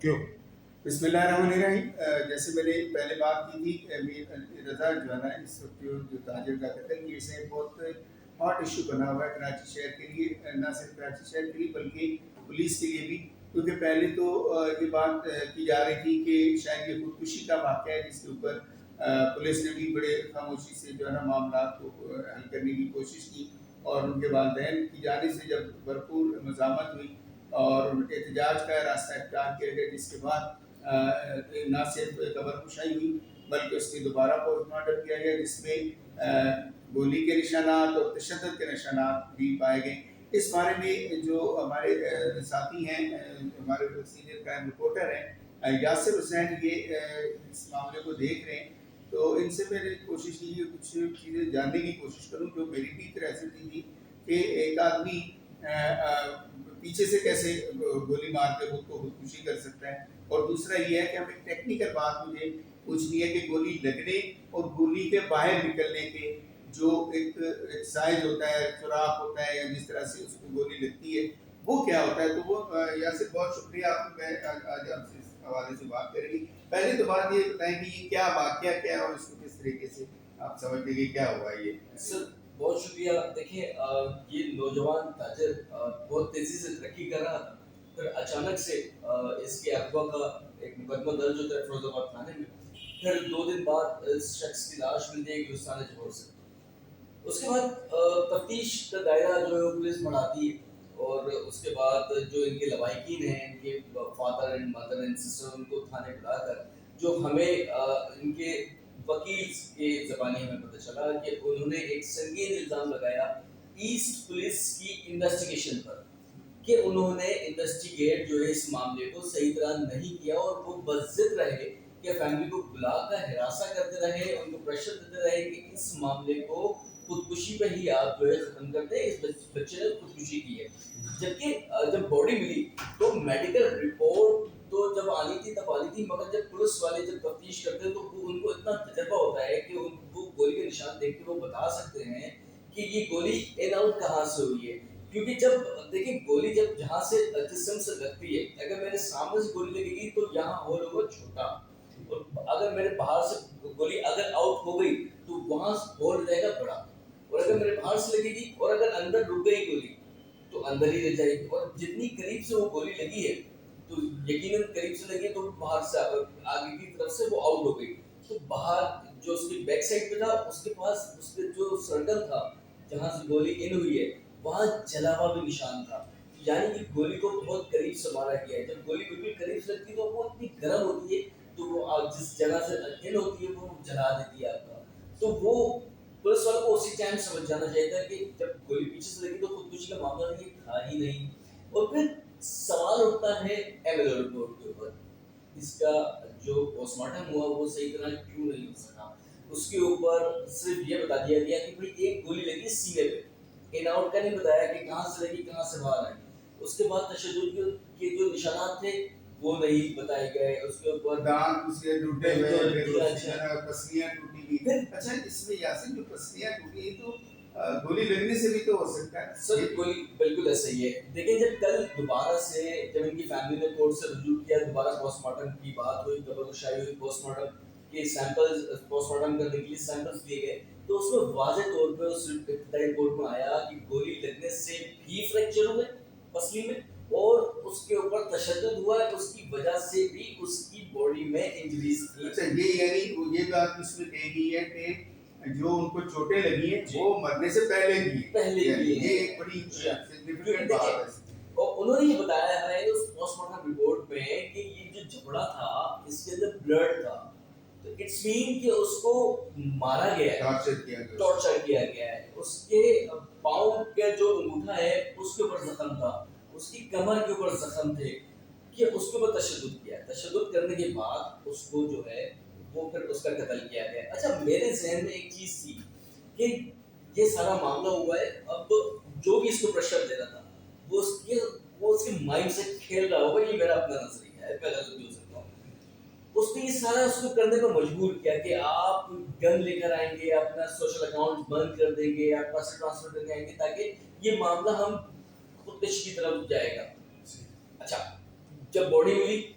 کیوں؟ بسم اللہ الرحمن الرحیم۔ جیسے میں نے پہلے بات کی تھی، رضا جو ہے نا اس وقت جو تاجر کا قتل کی اسے بہت ہاٹ ایشو بنا ہوا ہے کراچی شہر کے لیے، نہ صرف کراچی شہر کے لیے بلکہ پولیس کے لیے بھی، کیونکہ پہلے تو یہ بات کی جا رہی تھی کہ شاید یہ خودکشی کا واقعہ ہے جس کے اوپر پولیس نے بھی بڑے خاموشی سے جو ہے نا معاملات کو حل کرنے کی کوشش کی، اور ان کے والدین کی جانب سے جب بھرپور مزاحمت ہوئی اور احتجاج کا راستہ اختیار کیا گیا، جس کے بعد نہ صرف قبر کشائی ہوئی بلکہ اس کی دوبارہ پوسٹ مارٹم کیا گیا، جس میں گولی کے نشانات اور تشدد کے نشانات بھی پائے گئے۔ اس بارے میں جو ہمارے ساتھی ہیں، ہمارے سینئر کرائم رپورٹر ہیں یاسر حسین، یہ اس معاملے کو دیکھ رہے ہیں، تو ان سے میں نے کوشش کی کہ کچھ چیزیں جاننے کی کوشش کروں جو میری بھی کریوسٹی تھی کہ ایک آدمی پیچھے سے کیسے گولی مار کے خود کو خودکشی کر سکتا ہے، اور دوسرا یہ ہے کہ ہم ایک ٹیکنیکل بات مجھے پوچھنی ہے کہ گولی لگنے اور گولی کے باہر نکلنے کے جو ایک سائز ہوتا ہے، سوراخ ہوتا ہے، یا جس طرح سے اس کو گولی لگتی ہے وہ کیا ہوتا ہے۔ تو وہ یاسر بہت شکریہ آپ، میں آج آپ سے اس حوالے سے بات کریں گی۔ پہلے تو بات یہ بتائیں کہ یہ کیا واقعہ کیا ہے اور اس کو کس طریقے سے آپ سمجھتے کہ کیا ہوا یہ؟ سر بہت شکریہ۔ دیکھیں یہ نوجوان تاجر بہت تیزی سے ترقی کر رہا تھا، پھر اچانک سے اس کے اغوا کا ایک مقدمہ درج ہوتا ہے فیروز آباد تھانے میں، پھر 2 دن بعد اس شخص کی لاش ملتی ہے گلستان جوہر سے۔ اس کے بعد تفتیش کا دائرہ جو ہے وہ پولیس بڑھاتی ہے، اور اس کے بعد جو ان کے لواحقین ہیں، ان کے father and mother and sister, ان کو تھانے بلا کر جو ہمیں ان کے وکیل کے زبانی ہمیں پتہ چلا کہ انہوں نے ایک سنگین الزام لگایا ایسٹ پولیس کی انویسٹیگیشن پر، کہ انہوں نے انویسٹیگیٹ جو ہے اس معاملے کو صحیح طرح نہیں کیا، اور وہ بضد رہے کہ فیملی کو بلا کر ہراساں کرتے رہے، ان کو پریشر دیتے رہے کہ اس معاملے کو خودکشی پہ ہی آپ جو ہے ختم کرتے ہیں، اس بچے نے خودکشی کی ہے۔ جبکہ جب باڈی ملی تو میڈیکل رپورٹ تو جب آنی تھی تب آنی تھی، مگر جب پولیس والے جب تفتیش کرتے ہیں تو ان کو اتنا تجربہ ہوتا ہے کہ وہ گولی کے نشان دیکھ کے وہ بتا سکتے ہیں کہ یہ گولی ان آؤٹ کہاں سے ہوئی ہے۔ کیونکہ جب دیکھیں گولی جب جہاں سے جسم سے لگتی ہے، اگر میرے سامنے سے گولی لگے گی تو یہاں ہول ہوگا چھوٹا، اور اگر میرے باہر سے گولی اگر آؤٹ ہو گئی تو وہاں ہول رہے گا بڑا، اور اگر میرے باہر سے لگے گی اور اگر اندر رک گئی گولی تو اندر ہی رہ جائے گی، اور جتنی قریب سے وہ گولی لگی ہے تو یقیناً قریب سے لگی تو باہر سے آگے کی طرف سے وہ آؤٹ ہو گئی، تو باہر جو اس کی بیک سائڈ پہ تھا اس کے پاس اس کے جو سرکل تھا جہاں سے گولی ان ہوئی ہے وہاں جلا ہوا بھی نشان تھا، یعنی کہ گولی کو بہت قریب سے مارا گیا ہے۔ جب گولی بالکل قریب سے لگتی ہے تو وہ اتنی گرم ہوتی ہے تو وہ جس جگہ سے ان ہوتی ہے وہ جلا دیتی ہے آپ کا، تو وہ پولیس والوں کو اسی ٹائم سمجھ جانا چاہیے تھا کہ جب گولی پیچھے سے لگی تو خودکشی کا معاملہ نہیں تھا ہی نہیں۔ اور پھر سوال اٹھتا ہے ایم ایل او رپورٹ کے اوپر، اس کا جو پوسٹ مارٹم ہوا وہ صحیح طرح کیوں نہیں ہو سکا۔ اس کے اوپر صرف یہ بتا دیا گیا کہ بھئی ایک گولی لگی سینے پہ، ان آؤٹ کا نہیں بتایا کہ کہاں سے لگی کہاں سے باہر آئی۔ اس کے بعد تشدد کے جو نشانات تھے وہ نہیں بتائے گئے، اس کے اوپر دانت اس کے ٹوٹے ہوئے، پسلیاں ٹوٹی ہوئی۔ اچھا اس میں یاسر جو پسلیاں ٹوٹی ہیں تو گولی لگنے سے بھی تو ہو سکتا ہے؟ سر گولی بالکل ایسا ہی ہے۔ دیکھیں جب کل دوبارہ سے جب ان کی فیملی نے کورٹ سے رجوع کیا، دوبارہ پوسٹ مارٹم کی بات ہوئی، قبر کشائی ہوئی، پوسٹ مارٹم کے سیمپلز پوسٹ مارٹم کرنے کے لیے سیمپلز دیے گئے، تو اس میں واضح طور پہ اس ابتدائی رپورٹ میں آیا کہ گولی لگنے سے بھی فریکچر ہوئے پسلی میں، اور اس کے اوپر تشدد ہوا ہے، اس کی وجہ سے بھی اس کی باڈی میں انجریز تھی۔ اچھا یہ بات اس میں کہی گئی ہے کہ جو ان کو چوٹیں لگی ہیں وہ مرنے سے پہلے کی، یہ ایک بڑی سگنیفیکنٹ بات ہے۔ اور انہوں نے یہ بتایا ہے اس پوسٹ مارٹم رپورٹ میں کہ یہ جو جھپڑا تھا اس کے اندر بلڈ تھا، تو اٹس مین کہ اس کو مارا گیا ہے، ٹارچر کیا گیا ہے۔ اس کے پاؤں کا جو انگوٹھا ہے اس کے اوپر زخم تھا، اس کی کمر کے اوپر زخم تھے، کہ اس کے اوپر تشدد کیا ہے۔ تشدد کرنے کے بعد اس کو جو ہے وہ پھر اس کا قتل کیا گیا۔ اچھا میرے ذہن میں ایک چیز تھی کہ یہ سارا معاملہ ہوا ہے، اب جو بھی اس کو پریشر دے رہا تھا وہ اس کے مائنڈ سے کھیل رہا ہوگا، یہ میرا اپنا نظریہ ہے، میں غلط بھی ہو سکتا ہوں۔ اس نے یہ سارا اس کو کرنے پر مجبور کیا کہ آپ گن لے کر آئیں گے، اپنا سوشل اکاؤنٹ بند کر دیں گے، آپ پیسے ٹرانسفر کر کے آئیں گے تاکہ یہ معاملہ ہم خودکشی کی طرف جائے گا۔ اچھا جب باڈی ملی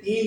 3